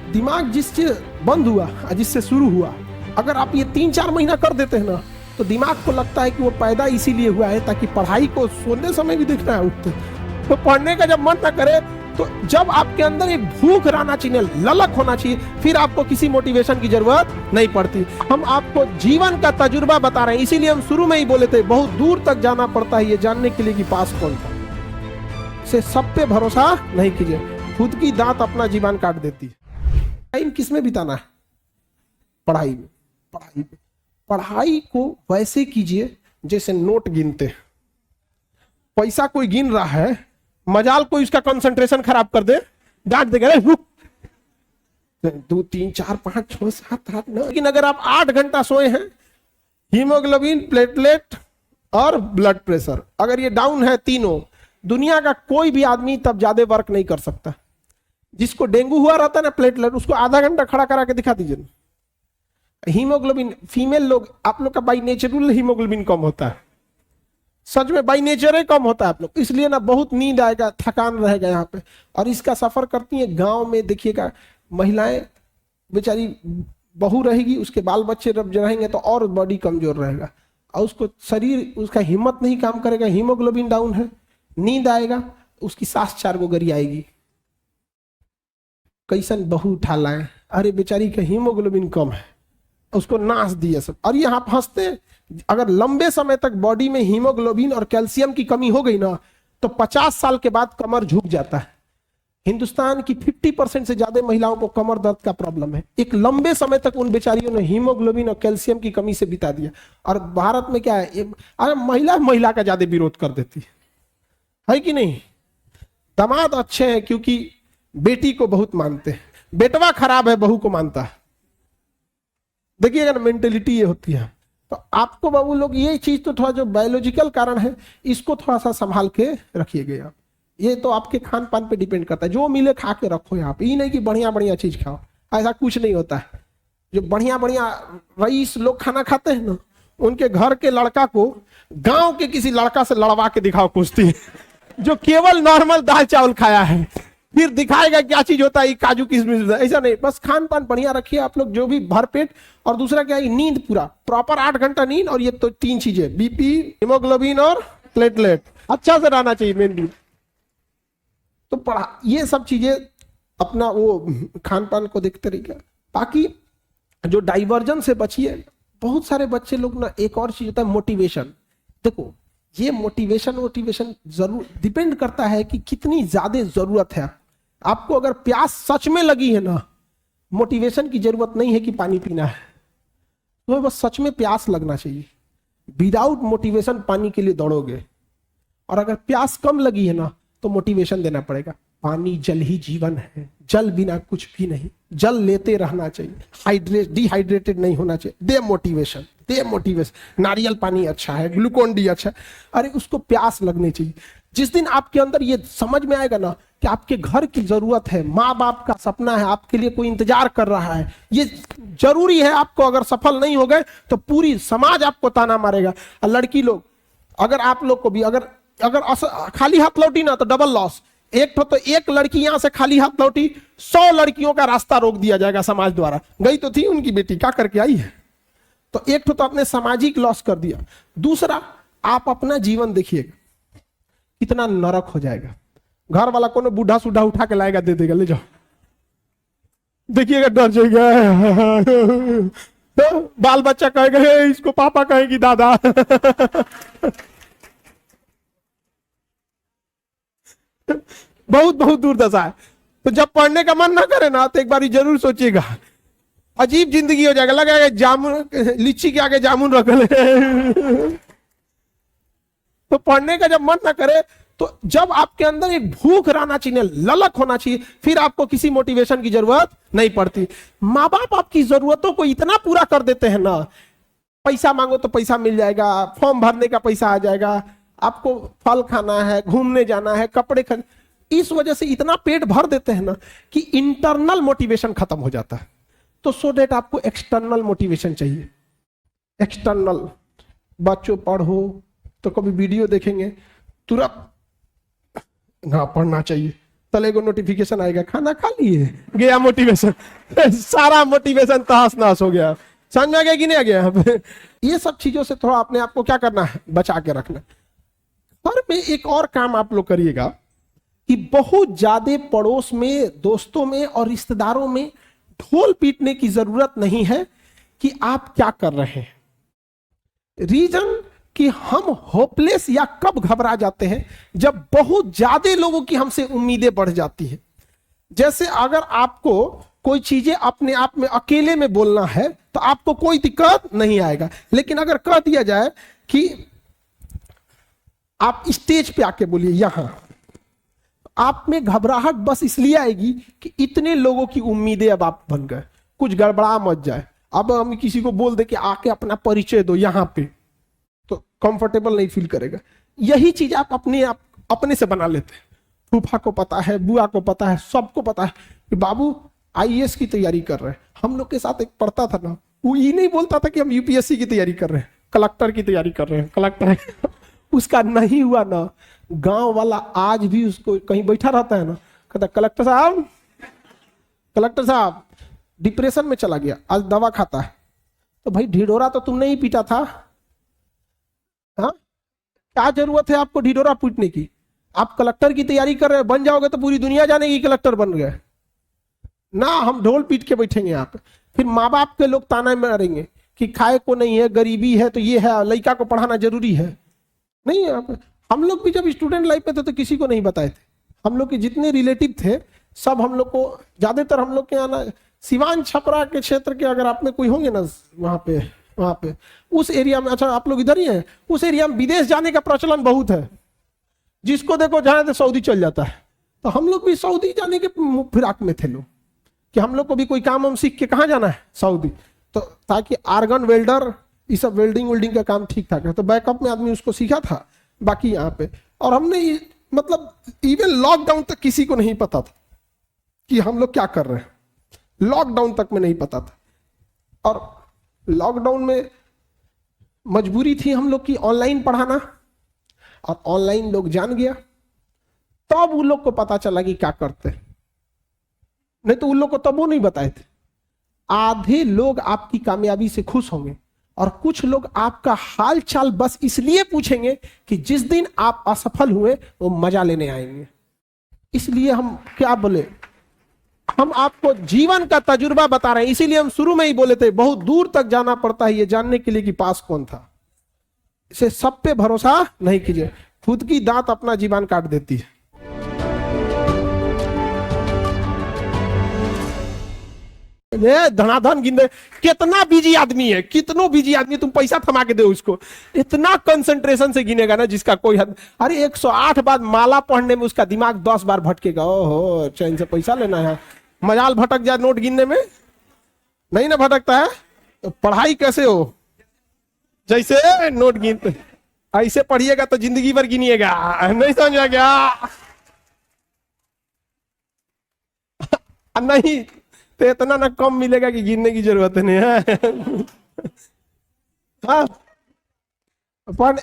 दिमाग जिससे बंद हुआ जिससे शुरू हुआ, अगर आप ये 3-4 महीना कर देते हैं ना, तो दिमाग को लगता है कि वो पैदा इसीलिए हुआ है ताकि पढ़ाई को सोने समय भी देखना है उठते, तो पढ़ने का जब मन ना करे, तो जब आपके अंदर एक भूख रहना चाहिए, ललक होना चाहिए, फिर आपको किसी मोटिवेशन की जरूरत नहीं पड़ती। हम आपको जीवन का तजुर्बा बता रहे हैं, इसीलिए हम शुरू में ही बोले थे बहुत दूर तक जाना पड़ता है ये जानने के लिए कि पास कौन था। से सब पे भरोसा नहीं कीजिए, खुद की दांत अपना जीवन काट देती है। टाइम किस में बिताना है? पढ़ाई में। पढ़ाई को वैसे कीजिए जैसे नोट गिनते हैं। पैसा कोई गिन रहा है, मजाल कोई उसका कंसंट्रेशन खराब कर दे, डांट देगा 2 3 4 5 6 7 8 9। लेकिन अगर आप 8 घंटा सोए हैं, हीमोग्लोबिन, प्लेटलेट और ब्लड प्रेशर अगर ये डाउन है तीनों, दुनिया का कोई भी आदमी तब ज्यादा वर्क नहीं कर सकता। जिसको डेंगू हुआ रहता है ना, प्लेटलेट, उसको आधा घंटा खड़ा करा के दिखा दीजिए। हीमोग्लोबिन, फीमेल लोग, आप लोग का बाई नेचुरल हीमोग्लोबिन कम होता है, सच में बाई नेचर ही कम होता है आप लोग, इसलिए ना बहुत नींद आएगा, थकान रहेगा यहाँ पे। और इसका सफर करती है गांव में, देखिएगा महिलाएं बेचारी, बहू रहेगी, उसके बाल बच्चे जब रहेंगे तो और बॉडी कमजोर रहेगा, और उसको शरीर, उसका हिम्मत नहीं काम करेगा, हीमोग्लोबिन डाउन है, नींद आएगा, उसकी सांस 4 गोगरी आएगी। कैसन बहू उठा लाए, अरे बेचारी का हीमोग्लोबिन कम है, उसको नाश दिया सब। और यहाँ हंसते, अगर लंबे समय तक बॉडी में हीमोग्लोबिन और कैल्शियम की कमी हो गई ना, तो 50 साल के बाद कमर झुक जाता है। हिंदुस्तान की 50% से ज्यादा महिलाओं को कमर दर्द का प्रॉब्लम है। एक लंबे समय तक उन बेचारियों ने हीमोग्लोबिन और कैल्शियम की कमी से बिता दिया। और भारत में क्या है, अरे महिला का ज्यादा विरोध कर देती है कि नहीं? दामाद अच्छे हैं क्योंकि बेटी को बहुत मानते हैं, बेटवा खराब है बहू को मानता है। देखिएगा ना, मेंटेलिटी ये होती है। तो आपको बाबू लोग ये चीज तो थोड़ा जो बायोलॉजिकल कारण है, इसको थोड़ा सा संभाल के रखिएगा आप। ये तो आपके खान पान पे डिपेंड करता है, जो मिले खा के रखो यहाँ पे। ये नहीं कि बढ़िया बढ़िया चीज खाओ, ऐसा कुछ नहीं होता है। जो बढ़िया बढ़िया रईस लोग खाना खाते हैं ना, उनके घर के लड़का को गांव के किसी लड़का से लड़वा के दिखाओ कुश्ती, जो केवल नॉर्मल दाल चावल खाया है, फिर दिखाएगा क्या चीज होता है काजू किशमिश। ऐसा नहीं, बस खान पान बढ़िया रखिए आप लोग, जो भी भरपेट। और दूसरा क्या है, नींद पूरा प्रॉपर 8 घंटा नींद। और ये तो 3 चीजें, बीपी, हीमोग्लोबिन और प्लेटलेट अच्छा से रहना चाहिए मेन भी। तो पढ़ा, ये सब चीजें अपना वो खान पान को देखते रहिए। बाकी जो डाइवर्जन से बचिए। बहुत सारे बच्चे लोग ना, एक और चीज होता है मोटिवेशन। देखो ये मोटिवेशन जरूर डिपेंड करता है कि कितनी ज्यादा जरूरत है आपको। अगर प्यास सच में लगी है ना, मोटिवेशन की जरूरत नहीं है कि पानी पीना है, तो बस सच में प्यास लगना चाहिए। विदाउट मोटिवेशन पानी के लिए दौड़ोगे। और अगर प्यास कम लगी है ना, तो मोटिवेशन देना पड़ेगा। पानी जल ही जीवन है, जल बिना कुछ भी नहीं, जल लेते रहना चाहिए, डिहाइड्रेटेड नहीं होना चाहिए। दे मोटिवेशन। नारियल पानी अच्छा है, ग्लूकोन डी अच्छा है, अरे उसको प्यास लगनी चाहिए। जिस दिन आपके अंदर ये समझ में आएगा ना कि आपके घर की जरूरत है, माँ बाप का सपना है, आपके लिए कोई इंतजार कर रहा है, ये जरूरी है आपको, अगर सफल नहीं हो गए तो पूरी समाज आपको ताना मारेगा। और लड़की लोग, अगर आप लोग को भी अगर खाली हाथ लौटी ना, तो डबल लॉस। तो एक लड़की यहां से खाली हाथ लौटी, 100 लड़कियों का रास्ता रोक दिया जाएगा समाज द्वारा। गई तो थी उनकी बेटी, क्या करके आई है, तो एक तो आपने सामाजिक लॉस कर दिया। दूसरा, आप अपना जीवन देखिएगा कितना नरक हो जाएगा। घर वाला कोनो बूढ़ा सूढ़ा उठा के लाएगा, दे देगा, ले जाओ, देखिएगा डर जाएगा। तो बाल बच्चा कहेगा इसको पापा कहेगी दादा। बहुत बहुत दुर्दशा है। तो जब पढ़ने का मन ना करे ना, तो एक बार जरूर सोचिएगा, अजीब जिंदगी हो जाएगा, लगेगा जामुन, लीची के आगे जामुन रख ले। तो पढ़ने का जब मन ना करे, तो जब आपके अंदर एक भूख रहना चाहिए, ललक होना चाहिए, फिर आपको किसी मोटिवेशन की जरूरत नहीं पड़ती। माँ बाप आपकी जरूरतों को इतना पूरा कर देते हैं ना, पैसा मांगो तो पैसा मिल जाएगा, फॉर्म भरने का पैसा आ जाएगा, आपको फल खाना है, घूमने जाना है, कपड़े खरीद, इस वजह से इतना पेट भर देते हैं ना कि इंटरनल मोटिवेशन खत्म हो जाता है। तो सो डेट आपको एक्सटर्नल मोटिवेशन चाहिए। एक्सटर्नल, बच्चों पढ़ो तो कभी वीडियो देखेंगे तुरंत, हाँ पढ़ना चाहिए, तलेगो नोटिफिकेशन आएगा, खाना खा लिए, गया मोटिवेशन। सारा मोटिवेशन तहस नहस हो गया। समझ में आ गया कि नहीं आ गया यहाँ पे? ये सब चीजों से थोड़ा अपने आप को क्या करना है, बचा के रखना। घर में एक और काम आप लोग करिएगा कि बहुत ज्यादा पड़ोस में, दोस्तों में और रिश्तेदारों में ढोल पीटने की जरूरत नहीं है कि आप क्या कर रहे हैं। रीजन कि हम होपलेस या कब घबरा जाते हैं, जब बहुत ज्यादा लोगों की हमसे उम्मीदें बढ़ जाती हैं। जैसे अगर आपको कोई चीजें अपने आप में अकेले में बोलना है तो आपको कोई दिक्कत नहीं आएगा, लेकिन अगर कह दिया जाए कि आप स्टेज पे आके बोलिए यहां, आप में घबराहट बस इसलिए आएगी कि इतने लोगों की उम्मीदें अब आप बन गए, कुछ गड़बड़ा मत जाए। अब हम किसी को बोल दे कि आके अपना परिचय दो यहां पे, तो कंफर्टेबल नहीं फील करेगा। यही चीज आप अपने से बना लेते हैं। फूफा को पता है, बुआ को पता है, सबको पता है कि बाबू आईएएस की तैयारी कर रहे हैं। हम लोग के साथ एक पढ़ता था ना, वो ये नहीं बोलता था कि हम यूपीएससी की तैयारी कर रहे हैं, कलेक्टर की तैयारी कर रहे हैं, कलेक्टर उसका नहीं हुआ ना, गांव वाला आज भी उसको कहीं बैठा रहता है ना, कहता कलेक्टर साहब, कलेक्टर साहब डिप्रेशन में चला गया, आज दवा खाता है। तो भाई ढिढोरा तो तुमने ही पीटा था, हाँ क्या जरूरत है आपको ढिढोरा पीटने की? आप कलेक्टर की तैयारी कर रहे हैं, बन जाओगे तो पूरी दुनिया जानेगी कलेक्टर बन गए ना। हम ढोल पीट के बैठेंगे यहाँ पे, फिर माँ बाप के लोग ताना मारेंगे कि खाए को नहीं है, गरीबी है, तो ये है, लड़का को पढ़ाना जरूरी है। नहीं है। हम लोग भी जब स्टूडेंट लाइफ में थे तो किसी को नहीं बताए थे। हम लोग के जितने रिलेटिव थे सब हम लोग को, ज्यादातर हम लोग के यहाँ ना सिवान छपरा के क्षेत्र के अगर आप में कोई होंगे ना वहाँ पे उस एरिया में, अच्छा आप लोग इधर ही हैं, उस एरिया में विदेश जाने का प्रचलन बहुत है। जिसको देखो जहाँ तो सऊदी चल जाता है। तो हम लोग भी सऊदी जाने के फिराक में थे लोग कि हम लोग को भी कोई काम हम सीख के कहाँ जाना है, सऊदी। तो ताकि आर्गन वेल्डर, ये सब वेल्डिंग वेल्डिंग का काम ठीक ठाक है, तो बैकअप में आदमी उसको सीखा था। बाकी यहाँ पे और हमने मतलब इवन लॉकडाउन तक किसी को नहीं पता था कि हम लोग क्या कर रहे हैं, लॉकडाउन तक में नहीं पता था। और लॉकडाउन में मजबूरी थी हम लोग की ऑनलाइन पढ़ाना, और ऑनलाइन लोग जान गया, तब उन लोग को पता चला कि क्या करते हैं, नहीं तो उन लोग को तब वो नहीं बताए थे। आधे लोग आपकी कामयाबी से खुश होंगे और कुछ लोग आपका हाल चाल बस इसलिए पूछेंगे कि जिस दिन आप असफल हुए वो मजा लेने आएंगे। इसलिए हम क्या बोले, हम आपको जीवन का तजुर्बा बता रहे हैं। इसीलिए हम शुरू में ही बोले थे बहुत दूर तक जाना पड़ता है ये जानने के लिए कि पास कौन था। इसे सब पे भरोसा नहीं कीजिए, खुद की दांत अपना जीवन काट देती है। धनाधन गिन दे, कितना बिजी आदमी है, कितनो बिजी आदमी, तुम पैसा थमा के दे उसको, इतना कंसंट्रेशन से गिनेगा ना जिसका कोई हद। अरे 108 बार माला पढ़ने में उसका दिमाग 10 बार भटकेगा। ओहो चैन से पैसा लेना है, मजाल भटक जाए नोट गिनने में, नहीं ना भटकता है। तो पढ़ाई कैसे हो, जैसे नोट गिनते ऐसे पढ़िएगा तो जिंदगी भर गिनिएगा। नहीं समझ आ गया? नहीं तो इतना ना कम मिलेगा कि गिनने की जरूरत नहीं है। हाँ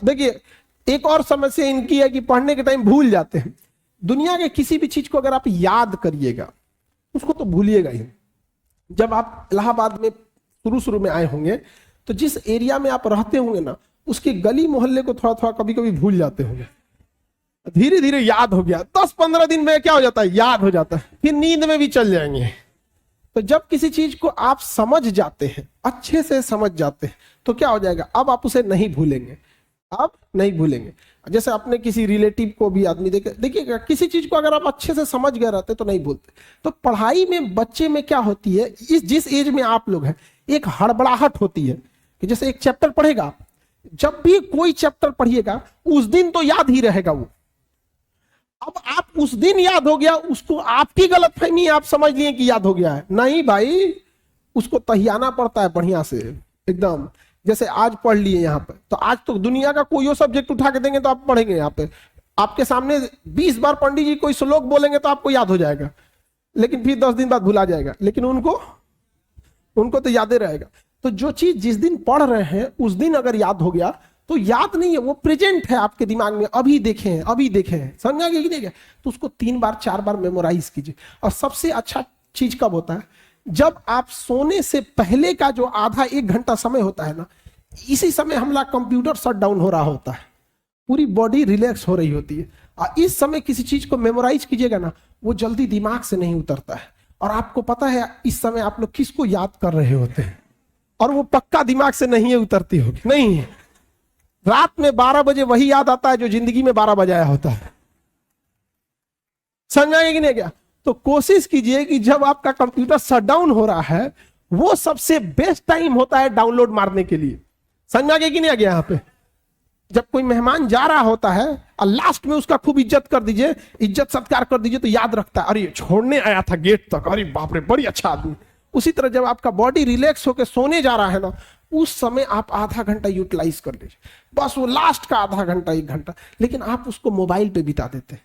देखिए एक और समस्या इनकी है कि पढ़ने के टाइम भूल जाते हैं। दुनिया के किसी भी चीज को अगर आप याद करिएगा उसको तो भूलिएगा ही। जब आप इलाहाबाद में शुरू में आए होंगे तो जिस एरिया में आप रहते होंगे ना उसके गली मोहल्ले को थोड़ा थोड़ा कभी कभी भूल जाते होंगे, धीरे धीरे याद हो गया। 10-15 दिन में क्या हो जाता है, याद हो जाता है, फिर नींद में भी चल जाएंगे। तो जब किसी चीज को आप समझ जाते हैं, अच्छे से समझ जाते हैं, तो क्या हो जाएगा, अब आप उसे नहीं भूलेंगे, आप नहीं भूलेंगे। जैसे अपने किसी रिलेटिव को भी आदमी देखिएगा, किसी चीज को अगर आप अच्छे से समझ गए रहते तो नहीं भूलते। तो पढ़ाई में बच्चे में क्या होती है, इस जिस एज में आप लोग हैं, एक हड़बड़ाहट होती है कि जैसे एक चैप्टर पढ़ेगा, जब भी कोई चैप्टर पढ़िएगा उस दिन तो याद ही रहेगा वो। अब आप उस दिन याद हो गया, उसको आपकी गलतफहमी आप समझ लिए कि याद हो गया है, नहीं भाई, उसको तहियाना पड़ता है बढ़िया से एकदम। जैसे आज पढ़ लिए यहाँ पे, तो आज तो दुनिया का कोई सब्जेक्ट उठा के देंगे तो आप पढ़ेंगे। यहाँ पे आपके सामने 20 बार पंडित जी कोई श्लोक बोलेंगे तो आपको याद हो जाएगा, लेकिन फिर 10 दिन बाद भुला जाएगा, लेकिन उनको तो याद ही रहेगा। तो जो चीज जिस दिन पढ़ रहे हैं उस दिन अगर याद हो गया तो याद नहीं है, वो प्रेजेंट है आपके दिमाग में, अभी देखे हैं, अभी देखे हैं, समझा कि नहीं क्या? तो उसको 3 बार 4 बार मेमोराइज कीजिए। और सबसे अच्छा चीज कब होता है? जब आप सोने से पहले का जो आधा 1 घंटा समय होता है ना, इसी समय हमारा कंप्यूटर शट डाउन हो रहा होता है, पूरी बॉडी रिलैक्स हो रही होती है। और इस समय किसी चीज को मेमोराइज कीजिएगा ना, वो जल्दी दिमाग से नहीं उतरता है। और आपको पता है इस समय आप लोग किसको याद कर रहे होते हैं, और वो पक्का दिमाग से नहीं उतरती होगी, नहीं है। रात में 12 बजे वही याद आता है जो जिंदगी में 12 बजाया होता है, समझाएंगे कि नहीं क्या? तो कोशिश कीजिए कि जब आपका कंप्यूटर शट डाउन हो रहा है, वो सबसे बेस्ट टाइम होता है डाउनलोड मारने के लिए। समझ आ गया कि नहीं आ गया? यहाँ पे जब कोई मेहमान जा रहा होता है और लास्ट में उसका खूब इज्जत कर दीजिए, इज्जत सत्कार कर दीजिए, तो याद रखता है, अरे छोड़ने आया था गेट तक, अरे बाप रे बड़ी अच्छा आदमी। उसी तरह जब आपका बॉडी रिलैक्स होकर सोने जा रहा है ना, उस समय आप आधा घंटा यूटिलाइज कर लीजिए, बस वो लास्ट का आधा घंटा 1 घंटा। लेकिन आप उसको मोबाइल पे बिता देते हैं,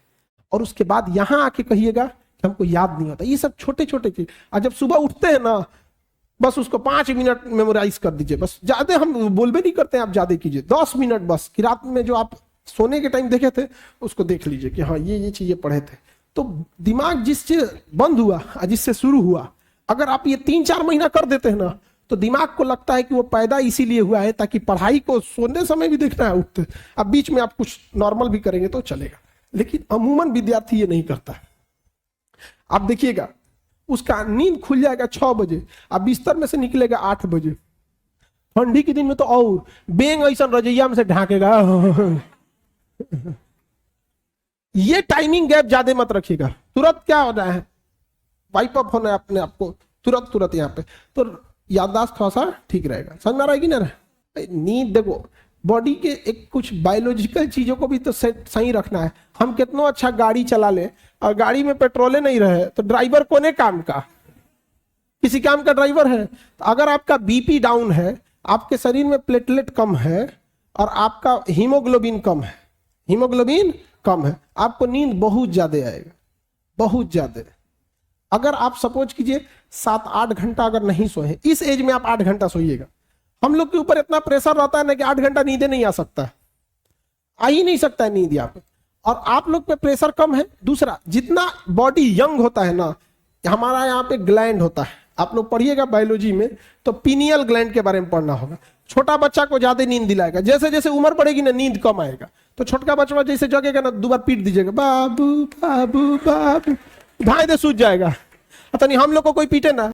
और उसके बाद यहां आके कहिएगा कि हमको याद नहीं होता। ये सब छोटे छोटे चीज। और जब सुबह उठते हैं ना, बस उसको 5 मिनट मेमोराइज कर दीजिए, बस। ज्यादा हम बोल भी नहीं करते हैं, आप ज्यादा कीजिए, 10 मिनट बस। कि रात में जो आप सोने के टाइम देखे थे उसको देख लीजिए कि हाँ ये चीजें पढ़े थे। तो दिमाग जिससे बंद हुआ और जिससे शुरू हुआ, अगर आप ये 3-4 महीना कर देते हैं ना, तो दिमाग को लगता है कि वो पैदा इसीलिए हुआ है ताकि पढ़ाई को सोने समय भी देखना है, उठते। अब बीच में आप कुछ नॉर्मल भी करेंगे तो चलेगा, लेकिन अमूमन विद्यार्थी ये नहीं करता। आप देखिएगा, उसका नींद खुल जाएगा 6 बजे, अब बिस्तर में से निकलेगा 8 बजे। ठंडी के दिन में तो और बेंग ऐसा रजैया में से ढाकेगा। ये टाइमिंग गैप ज्यादा मत रखिएगा। तुरंत क्या होना है, वाइप अप होना है अपने आप को तुरंत यहाँ पे, तो याददाश्त थोड़ा सा ठीक रहेगा। समझ में आ रहा है कि ना? नींद देखो, बॉडी के एक कुछ बायोलॉजिकल चीजों को भी तो सही रखना है। हम कितना अच्छा गाड़ी चला ले और गाड़ी में पेट्रोले नहीं रहे तो ड्राइवर कोने काम का, किसी काम का ड्राइवर है? तो अगर आपका बीपी डाउन है, आपके शरीर में प्लेटलेट कम है और आपका हीमोग्लोबिन कम है, आपको नींद बहुत ज्यादा आएगा, बहुत ज्यादा। अगर आप सपोज कीजिए 7-8 घंटा अगर नहीं सोए, इस एज में आप 8 घंटा सोइएगा। हम लोग के ऊपर इतना प्रेशर रहता है ना कि 8 घंटा नींदे नहीं आ सकता, आ ही नहीं सकता है नींद यहाँ पे। और आप लोग पे प्रेशर कम है। दूसरा, जितना बॉडी यंग होता है ना, हमारा यहाँ पे ग्लैंड होता है, आप लोग पढ़िएगा बायोलॉजी में तो पीनियल ग्लैंड के बारे में पढ़ना होगा। छोटा बच्चा को ज्यादा नींद दिलाएगा, जैसे जैसे उम्र बढ़ेगी ना नींद कम आएगा। तो छोटका बच्चा जैसे जगेगा ना, 2 बार पीट दीजिएगा, बाबू बाबू बाबू, ढाई दे सूझ जाएगा। तो नहीं हम लोग को कोई पीटे ना,